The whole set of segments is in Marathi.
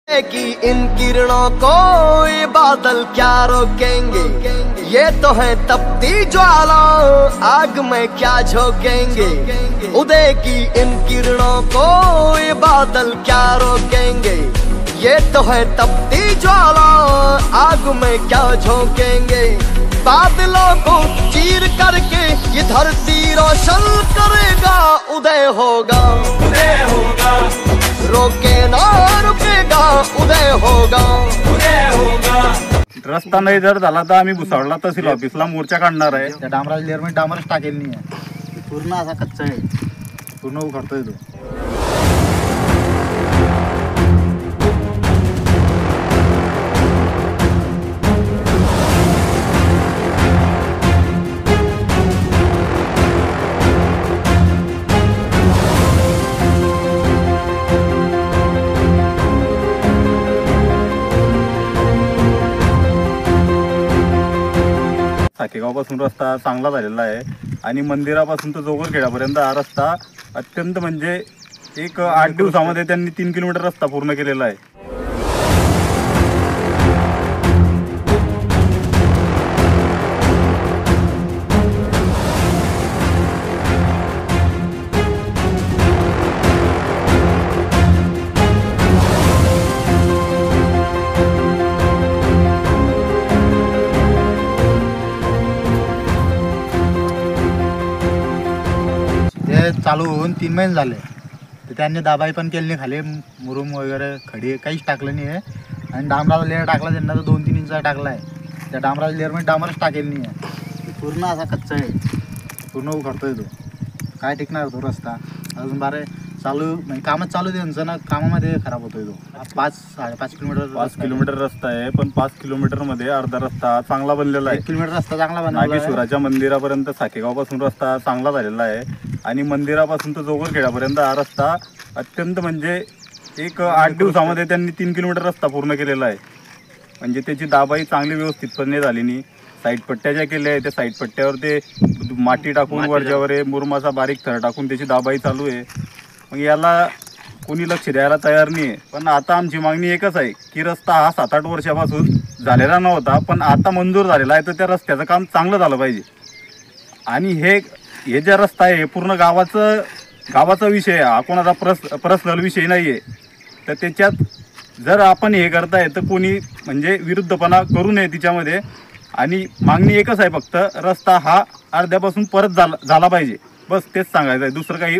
कि इन किरणों को ये बादल क्या रोकेंगे, ये तो है तपती ज्वाला, आग में क्या झोंकेंगे। उदय की इन किरणों को ये बादल क्या रोकेंगे, ये तो है तपती ज्वाला, आग में क्या झोंकेंगे। बादलों को चीर करके ये धरती रोशन करेगा, उदय होगा, उदय होगा, रोके ना रुकेगा, उदय होगा, उदय होगा। रस्ता नाही जर झाला तर आम्ही भुसावळला तहसील ऑफिसला मोर्चा काढणार आहे। त्या डांबराच्या लेअरमध्ये डांबरच टाकेल नाही, पूर्ण असा कच्चा आहे, पूर्ण उखडतोय तो। साकेगावपासून रस्ता चांगला झालेला आहे आणि मंदिरापासून तर जोगरखेड्यापर्यंत हा रस्ता अत्यंत म्हणजे एक 8 दिवसामध्ये त्यांनी 3 किलोमीटर रस्ता पूर्ण केलेला आहे। चालू होऊन 3 महिने झाले, तर त्यांनी दाबाई पण केली नाही, खाली मुरुम वगैरे खडी काहीच टाकलं नाही आहे। आणि डांबराचा लेअर टाकला त्यांना तर 2-3 इंचा टाकला आहे। त्या डांबराच्या लेअरमध्ये डांबरच टाकेल नाही आहे, पूर्ण असा कच्चा आहे, पूर्ण उखडतोय तो। काय टिकणार तो रस्ता, अजून बारे चालू म्हणजे कामच चालू आहे त्यांचं ना, कामामध्ये खराब होतोय तो। 5-5.5 किलोमीटर 5 किलोमीटर रस्ता आहे, पण 5 किलोमीटर मध्ये अर्धा रस्ता चांगला बनलेला आहे। 1 किलोमीटर रस्ता चांगला बनवला आहे। नागेश्वराच्या मंदिरापर्यंत साकेगावपासून रस्ता चांगला झालेला आहे आणि मंदिरापासून तर जोगरखेड्यापर्यंत हा रस्ता अत्यंत म्हणजे एक 8 दिवसामध्ये त्यांनी 3 किलोमीटर रस्ता पूर्ण केलेला आहे। म्हणजे त्याची दाबाई चांगली व्यवस्थितपणे झाली नाही। साईड पट्ट्या ज्या केल्या आहेत त्या साईड पट्ट्यावर ते माती टाकून वरच्यावर मुरुमाचा बारीक थर टाकून त्याची दाबाई चालू आहे। मग याला कोणी लक्ष द्यायला तयार नाही आहे। पण आता आमची मागणी एकच आहे की रस्ता हा 7-8 वर्षापासून झालेला नव्हता, पण आता मंजूर झालेला आहे, तर त्या रस्त्याचं काम चांगलं झालं पाहिजे। आणि हे जे रस्ता आहे पूर्ण गावाचा विषय आहे, हा कोणाचा पर्सनल विषय नाही आहे। तर त्याच्यात जर आपण हे करताय तर कोणी म्हणजे विरुद्धपणा करू नये तिच्यामध्ये। आणि मागणी एकच आहे, फक्त रस्ता हा अर्ध्यापासून परत झाला पाहिजे, बस तेच सांगायचं आहे, दुसरं काही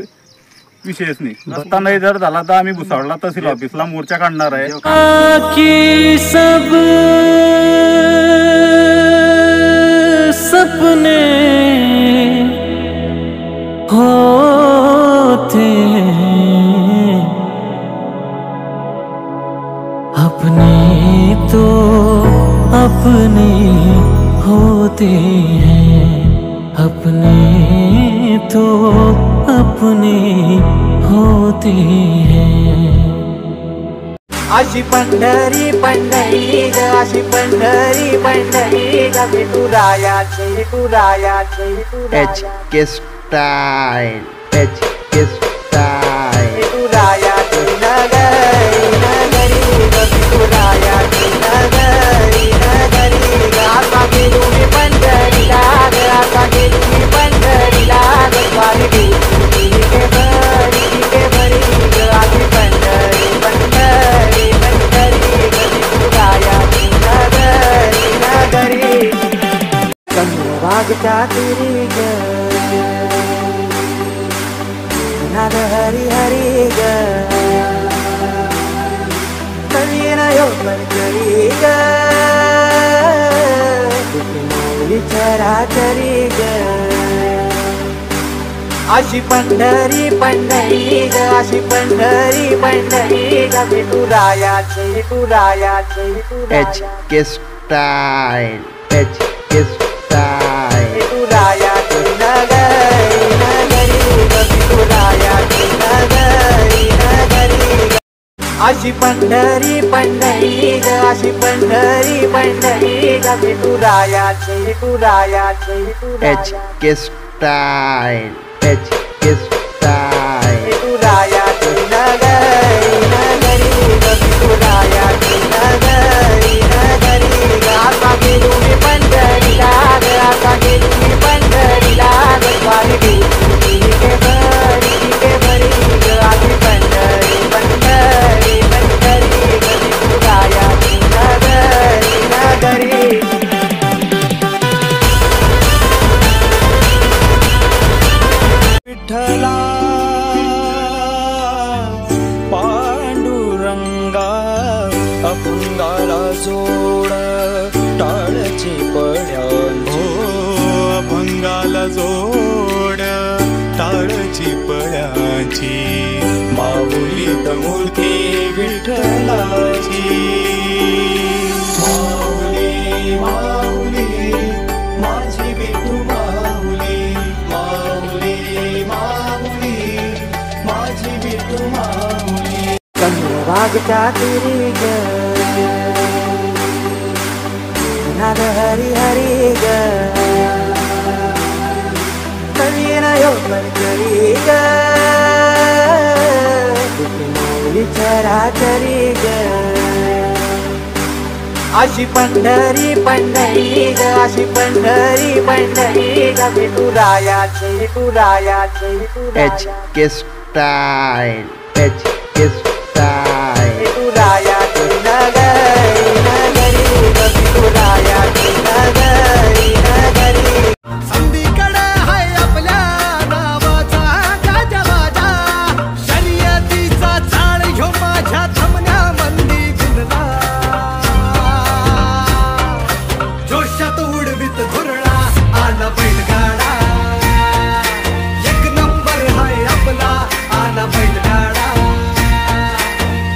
विषयच नाही। रस्ता नाही जर झाला तर आम्ही भुसावळला तहसील ऑफिसला मोर्चा काढणार आहे। सब सपने होते अपने तो अपने होते हैं, अपने तो अपने होते हैं। अशी पंढरी पंढरी ग, अशी पंढरी पंढरी ग, विठुरायाची विठुरायाची HK स्टाईल, HK स्टाईल, विठुरायाची नगरी नगरी ग, विठुरायाची नगरी नगरी ग। आता गेलो मी पंढरीला ग, आता गेलो मी पंढरीला ग, स्वारी गेली के भरी ग, अशी पंढरी पंढरी पंढरी ग, विठुरायाची नगरी नगरी। चंद्रभागच्या तिरी ग, नाद हरी हरी ग, कवी न यो करी ग, चराचरी ग। अशी पंढरी पंढरी ग, अशी पंढरी पंढरी ग, विठुरायाची विठुरायाची HK स्टाईल, HK स्टाईल, विठुरायाची नगरी नगरी ग, विठुरायाची नगरी नगरी ग। अशी पंढरी पंढरी ग, अशी पंढरी पंढरी ग, विठुरायाची विठुरायाची HK स्टाईल, HK स्टाईल, विठुरायाची नगरी नगरी ग, विठुराया अभंगाला जोड टाळची पळ्यांची, अभंगाला जोड टाळची पळ्यांची, माऊलीत मूर्ती विठ्ठलाची. माऊली माऊली माझी विठू माऊली, माऊली माऊली माझी विठू माऊली. चंद्रभागच्या तिरी ग नाद हरी हरी ग, कवी नयो करी ग माऊली चराचरी ग. अशी पंढरी पंढरी ग, अशी पंढरी पंढरी ग, विठुरायाची विठुरायाची विठुरायाची. HK style, HK style. विठुरायाची नगरी नगरी ग, विठुरायाची नगरी नगरी. संधीकडे हाय आपल्या नावाचा गाजवाजा, शर्यतीचा चाळ ह्यो माझ्या थमण्या मंदी गुणला. जोशात उडवीत धुरळा आला बैलगाडा, एक नंबर हाय आपला आला बैलगाडा.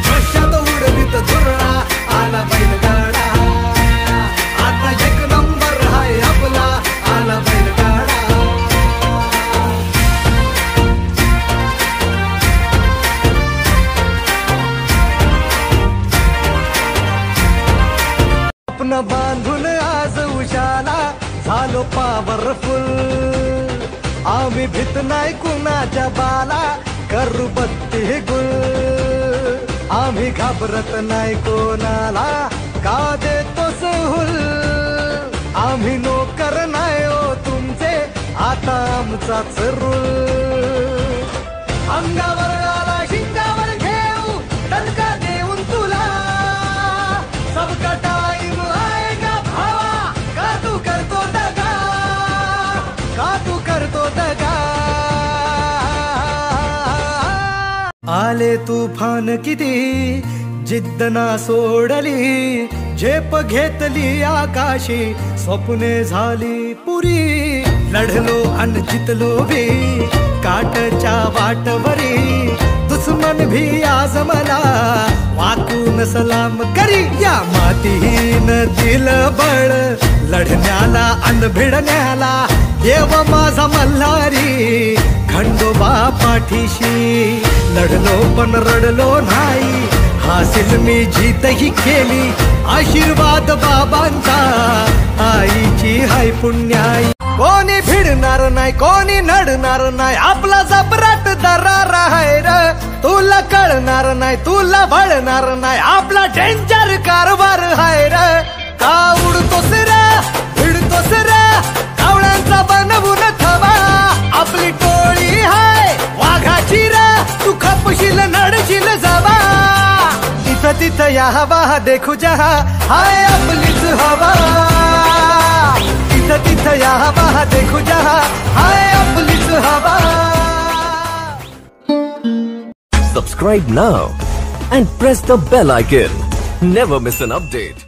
जोशात उडवीत धुरळा आला बैलगाडा, आता एक नंबर हाय आपला आला बैलगाडा. स्वप्न बांधून आज उशाला झालो पॉवरफुल, आम्ही भीत नाही कुणाच्या बाला करू बत्ती गुल. आम्ही घाबरत नाही कोणाला का देतो सहूल, आम्ही नोकर नाही हो तुमचे आता आमचाच रूल. अंगावर आला शिंगावर घेऊ दणका देऊन तुला, सबका टाइम आएगा भावा, का तू करतो दगा, का तू करतो दगा. आले तुफान किती जिद्द ना सोडली, झेप घेतली आकाशी स्वप्ने झाली पुरी. लढलो अन जितलो भी काटच्या वाटवरी, दुश्मन भी आज मला वाकून सलाम करी. या मातीहीन दिलं बळ लढण्याला अन भिडण्याला, देव माझा मल्हारी खंडोबा पाठीशी. लढलो पण रडलो नाही, हासिल मी जीतही केली, आशीर्वाद बाबांचा आईची हाय पुण्याई. कोणी भिडणार नाही कोणी नडणार नाही, आपला जबराट दरार आहे र. तुला कळणार नाही तुला वळणार नाही, आपला डेंजर कारभार आहे र. का उडतोस रे भिडतोस रे, कावळ्यांचा बनवून थवा, आपली टोळी हाय वाघाची रे. तू खपशील नडशील जबा, तिथं तिथं या हवा देखू जहा हाय आपलीच हवा. तिथं तिथं या हवा देखू जहा हाय आपलीच हवा. Subscribe now and press the bell icon. Never miss an update.